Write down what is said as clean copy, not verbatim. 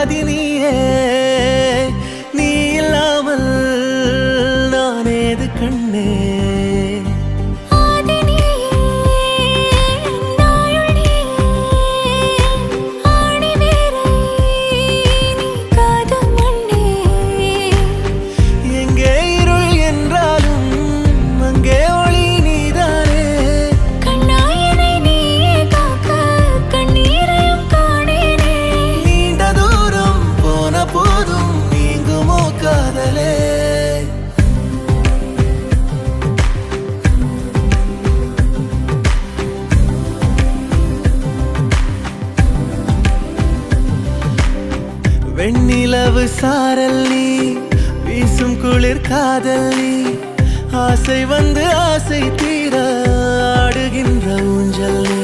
நீயே நீ இல்லாமல் நான் ஏது கண்ணே வெண்ணிலவு சாரல் நீ வீசும் குளிர் காதல் நீ ஆசை வந்து ஆசை தீர ஆடுகின்ற ஊஞ்சல் நீ